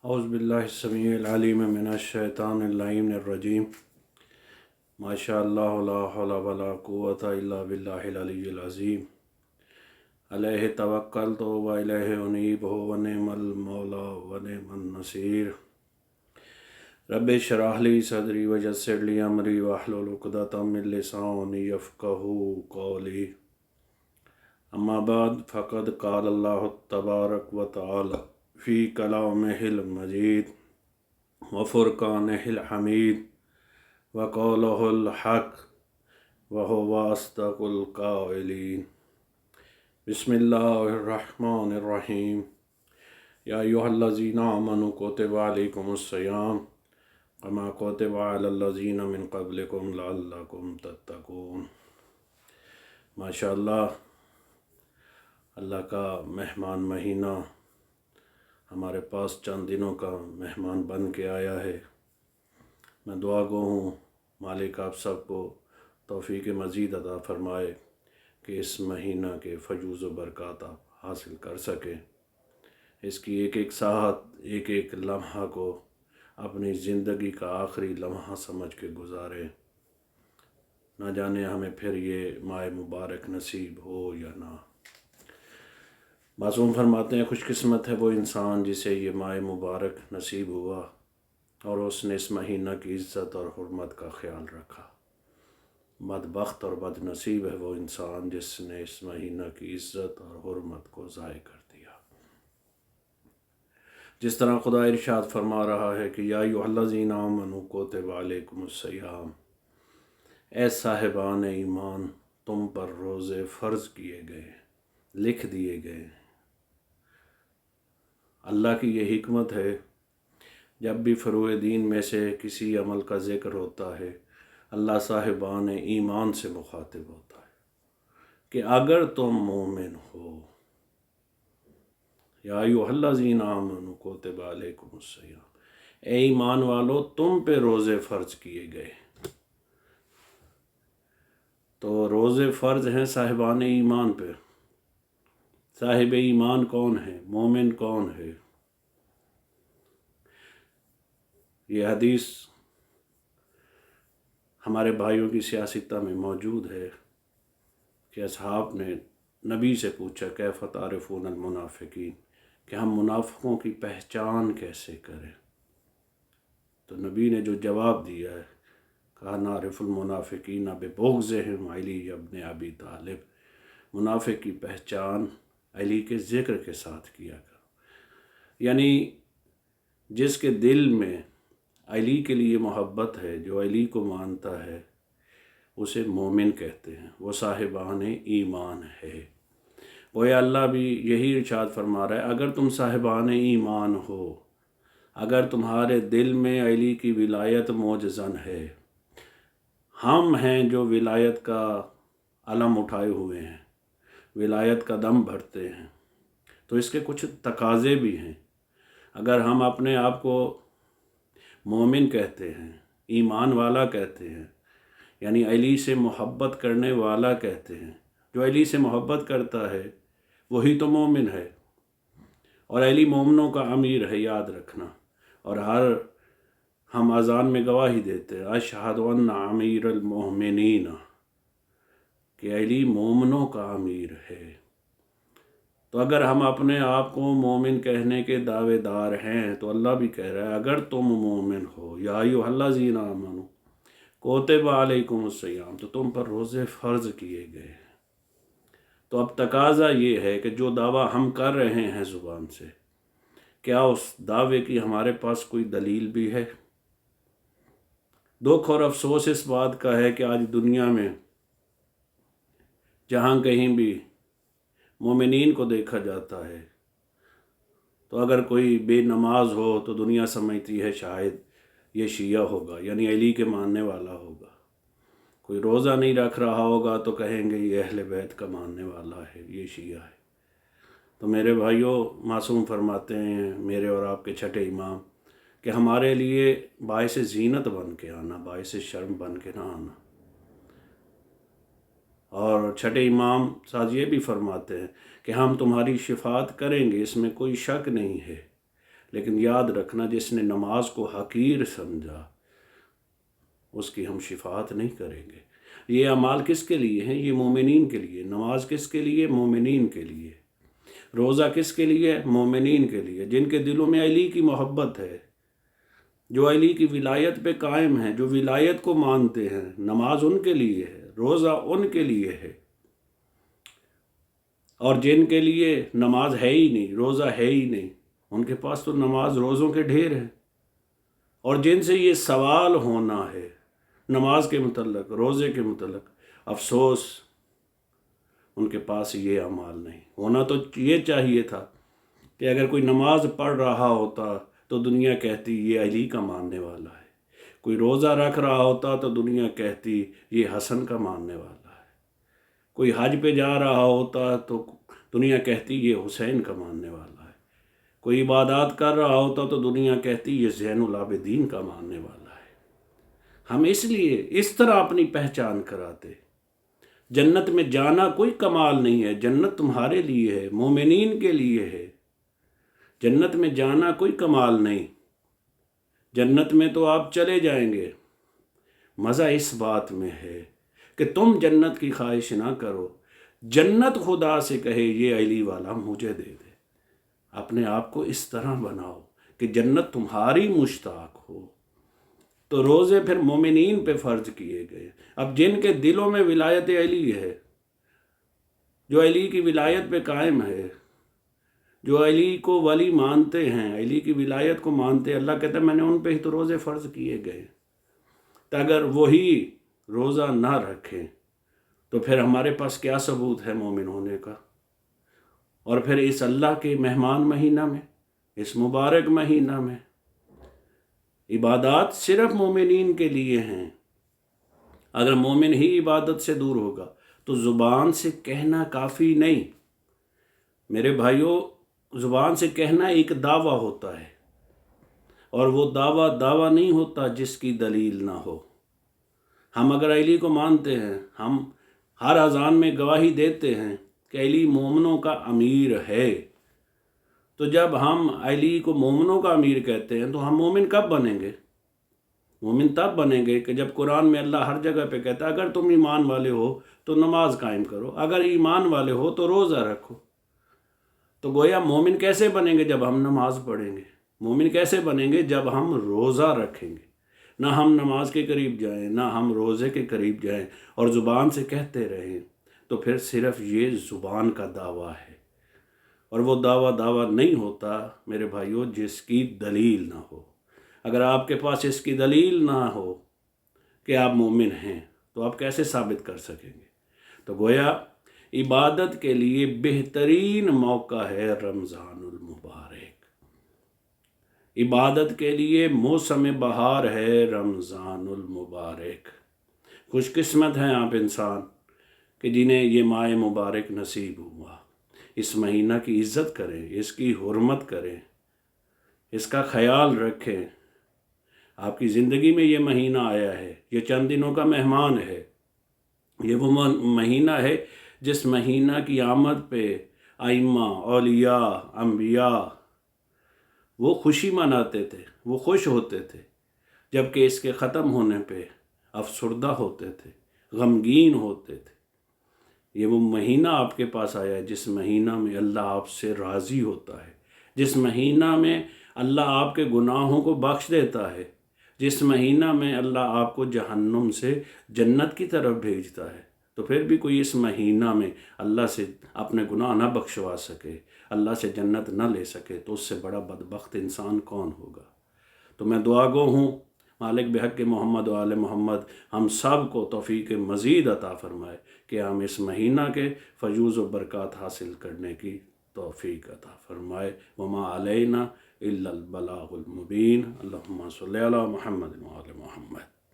औज़ु बिल्लाहि अस्समीउल अलीम मिनश शैतानिर रजीम। माशाअल्लाह ला हौला वला कुव्वता इल्ला बिल्लाहिल अलिय्यिल अज़ीम। अलैहि तवक्कलतु व इलैहि उनीब व निअमल मौला व निअमन नसीर। रब्बि इश्रह ली सदरी व यस्सिर ली अमरी वहलुल उक़दतम मिन लिसानी यफ़क़हू क़ौली। अम्मा बाद फ़क़द क़ाल अल्लाहु तबारक व तआला फ़ी कलामिहिल मजीद व फ़ुरक़ानिहिल हमीद व क़ौलिहिल हक़ व हुवा अस्दक़ुल क़ाइलीन। बिस्मिल्लाहिर रहमानिर रहीम। या अय्युहल्लज़ीना आमनू कुतिबा अलैकुमुस्सियाम कमा कुतिबा अलल्लज़ीना मिन क़ब्लिकुम लअल्लकुम तत्तक़ून। माशाअल्लाह, अल्लाह का मेहमान महीना हमारे पास चंद दिनों का मेहमान बन के आया है। मैं दुआ गो हूँ मालिक आप सबको तौफ़ीक़ मज़ीद अता फ़रमाए कि इस महीना के फ़यूज़ व बरक़ात आप हासिल कर सकें। इसकी एक एक साहत, एक एक लम्हा को अपनी ज़िंदगी का आखिरी लम्हा समझ के गुज़ारें। ना जाने हमें फिर ये माह मुबारक नसीब हो या ना। मासूम फरमाते हैं, खुशकिस्मत है वो इंसान जिसे ये माह मुबारक नसीब हुआ और उसने इस महीना की इज़्ज़त और हुर्मत का ख़याल रखा। बदबख्त और बदनसीब है वो इंसान जिसने इस महीना की इज़्ज़त और हुर्मत को ज़ाय कर दिया। जिस तरह खुदा इरशाद फरमा रहा है कि या अय्युहल्लज़ीना आमनू कुतिबा अलैकुमुस्सियाम, ऐ साहिबान ईमान तुम पर रोज़े फ़र्ज़ किए गए, लिख दिए गए। अल्लाह की ये हिकमत है, जब भी फ़ुरूए दीन में से किसी अमल का ज़िक्र होता है अल्लाह साहिबान ईमान से मुखातिब होता है कि अगर तुम मोमिन हो। या अय्युहल्लज़ीना आमनू कुतिबा अलैकुमुस्सियाम, ए ईमान वालो तुम पे रोज़े फ़र्ज़ किए गए। तो रोज़े फ़र्ज़ हैं साहिबान ईमान पे। साहिब ईमान कौन है, मोमिन कौन है? ये हदीस हमारे भाइयों की सियासता में मौजूद है कि असहाब ने नबी से पूछा कैफ़ तारिफ़ून अल मुनाफ़िकीन, कि हम मुनाफ़िकों की पहचान कैसे करें। तो नबी ने जो जवाब दिया है, कहा नारिफ़ुल मुनाफ़िकीन बिबुग़्ज़िहिम अली इब्न अबी तालिब, मुनाफ़िक की पहचान अली के ज़िक्र के साथ किया करो। यानी जिसके दिल में अली के लिए मोहब्बत है, जो अली को मानता है, उसे मोमिन कहते हैं, वो साहिबान ईमान है। गोया अल्लाह भी यही इरशाद फरमा रहा है, अगर तुम साहिबान ईमान हो, अगर तुम्हारे दिल में अली की विलायत मौजज़न है, हम हैं जो विलायत का अलम उठाए हुए हैं, विलायत का दम भरते हैं, तो इसके कुछ तकाज़े भी हैं। अगर हम अपने आप को मोमिन कहते हैं, ईमान वाला कहते हैं, यानी अली से मोहब्बत करने वाला कहते हैं, जो अली से मोहब्बत करता है वही तो मोमिन है। और अली मोमिनों का अमीर है, याद रखना। और हर हम अज़ान में गवाही देते हैं, अशहदु अन्ना अमीरुल मोमिनीन, कि अली मोमिनों का अमीर है। तो अगर हम अपने आप को मोमिन कहने के दावेदार हैं तो अल्लाह भी कह रहा है अगर तुम मोमिन हो, या अय्युहल्लज़ीना आमनू कुतिबा अलैकुमुस्सियाम, तो तुम पर रोज़े फ़र्ज़ किए गए। तो अब तकाज़ा ये है कि जो दावा हम कर रहे हैं ज़ुबान से, क्या उस दावे की हमारे पास कोई दलील भी है? दुख और अफसोस इस बात का है कि आज दुनिया में जहाँ कहीं भी मोमिनीन को देखा जाता है, तो अगर कोई बेनमाज हो तो दुनिया समझती है शायद ये शिया होगा, यानी अली के मानने वाला होगा। कोई रोज़ा नहीं रख रहा होगा तो कहेंगे ये अहले बैत का मानने वाला है, ये शिया है। तो मेरे भाइयों, मासूम फरमाते हैं मेरे और आपके छठे इमाम कि हमारे लिए बाइस ज़ीनत बन के आना, बाइस शर्म बन के ना आना। और छठे इमाम साथ ये भी फरमाते हैं कि हम तुम्हारी शिफात करेंगे, इसमें कोई शक नहीं है, لیکن یاد رکھنا جس نے نماز کو حقیر سمجھا اس کی ہم شفاعت نہیں کریں گے۔ یہ اعمال کس کے لیے ہیں؟ یہ مومنین کے لیے۔ نماز کس کے لیے؟ مومنین کے لیے۔ روزہ کس کے لیے؟ مومنین کے لیے، جن کے دلوں میں علی کی محبت ہے، جو علی کی ولایت پہ قائم ہیں، جو ولایت کو مانتے ہیں۔ نماز ان کے لیے ہے، روزہ ان کے لیے ہے۔ اور جن کے لیے نماز ہے ہی نہیں، روزہ ہے ہی نہیں، ان کے پاس تو نماز روزوں کے ڈھیر ہیں۔ اور جن سے یہ سوال ہونا ہے نماز کے متعلق، روزے کے متعلق، افسوس ان کے پاس یہ اعمال نہیں۔ ہونا تو یہ چاہیے تھا کہ اگر کوئی نماز پڑھ رہا ہوتا تو دنیا کہتی یہ علی کا ماننے والا ہے، کوئی روزہ رکھ رہا ہوتا تو دنیا کہتی یہ حسن کا ماننے والا ہے، کوئی حج پہ جا رہا ہوتا تو دنیا کہتی یہ حسین کا ماننے والا ہے، کوئی عبادات کر رہا ہوتا تو دنیا کہتی یہ زین العابدین کا ماننے والا ہے۔ ہم اس لیے اس طرح اپنی پہچان کراتے۔ جنت میں جانا کوئی کمال نہیں ہے، جنت تمہارے لیے ہے، مومنین کے لیے ہے۔ جنت میں جانا کوئی کمال نہیں، جنت میں تو آپ چلے جائیں گے۔ مزہ اس بات میں ہے کہ تم جنت کی خواہش نہ کرو، جنت خدا سے کہے یہ علی والا مجھے دے دے۔ اپنے آپ کو اس طرح بناؤ کہ جنت تمہاری مشتاق ہو۔ تو روزے پھر مومنین پہ فرض کیے گئے۔ اب جن کے دلوں میں ولایت علی ہے، جو علی کی ولایت پہ قائم ہے، جو علی کو ولی مانتے ہیں، علی کی ولایت کو مانتے ہیں، اللہ کہتا ہے میں نے ان پہ ہی تو روزے فرض کیے گئے۔ تو اگر وہی روزہ نہ رکھیں تو پھر ہمارے پاس کیا ثبوت ہے مومن ہونے کا؟ اور پھر اس اللہ کے مہمان مہینہ میں، اس مبارک مہینہ میں عبادات صرف مومنین کے لیے ہیں۔ اگر مومن ہی عبادت سے دور ہوگا تو زبان سے کہنا کافی نہیں۔ میرے بھائیوں، زبان سے کہنا ایک دعویٰ ہوتا ہے، اور وہ دعویٰ نہیں ہوتا جس کی دلیل نہ ہو۔ ہم اگر علی کو مانتے ہیں، ہم ہر اذان میں گواہی دیتے ہیں کہ علی مومنوں کا امیر ہے، تو جب ہم علی کو مومنوں کا امیر کہتے ہیں تو ہم مومن کب بنیں گے؟ مومن تب بنیں گے کہ جب قرآن میں اللہ ہر جگہ پہ کہتا ہے اگر تم ایمان والے ہو تو نماز قائم کرو، اگر ایمان والے ہو تو روزہ رکھو۔ تو گویا مومن کیسے بنیں گے؟ جب ہم نماز پڑھیں گے۔ مومن کیسے بنیں گے؟ جب ہم روزہ رکھیں گے۔ نہ ہم نماز کے قریب جائیں، نہ ہم روزے کے قریب جائیں، اور زبان سے کہتے رہیں، تو پھر صرف یہ زبان کا دعویٰ ہے۔ اور وہ دعویٰ نہیں ہوتا میرے بھائیوں جس کی دلیل نہ ہو۔ اگر آپ کے پاس اس کی دلیل نہ ہو کہ آپ مومن ہیں تو آپ کیسے ثابت کر سکیں گے؟ تو گویا عبادت کے لیے بہترین موقع ہے رمضان المبارک۔ عبادت کے لیے موسم بہار ہے رمضان المبارک۔ خوش قسمت ہیں آپ انسان کہ جنہیں یہ ماہ مبارک نصیب ہوا۔ اس مہینہ کی عزت کریں، اس کی حرمت کریں، اس کا خیال رکھیں۔ آپ کی زندگی میں یہ مہینہ آیا ہے، یہ چند دنوں کا مہمان ہے۔ یہ وہ مہینہ ہے جس مہینہ کی آمد پہ ائمہ، اولیاء، انبیاء وہ خوشی مناتے تھے، وہ خوش ہوتے تھے، جبکہ اس کے ختم ہونے پہ افسردہ ہوتے تھے، غمگین ہوتے تھے۔ یہ وہ مہینہ آپ کے پاس آیا ہے جس مہینہ میں اللہ آپ سے راضی ہوتا ہے، جس مہینہ میں اللہ آپ کے گناہوں کو بخش دیتا ہے، جس مہینہ میں اللہ آپ کو جہنم سے جنت کی طرف بھیجتا ہے۔ تو پھر بھی کوئی اس مہینہ میں اللہ سے اپنے گناہ نہ بخشوا سکے، اللہ سے جنت نہ لے سکے، تو اس سے بڑا بدبخت انسان کون ہوگا؟ تو میں دعا گو ہوں مالک بحق محمد و آل محمد ہم سب کو توفیق مزید عطا فرمائے کہ ہم اس مہینہ کے فیوز و برکات حاصل کرنے کی توفیق عطا فرمائے۔ وما علینا الا البلاغ المبین۔ اللہم صلی علی محمد و آل محمد۔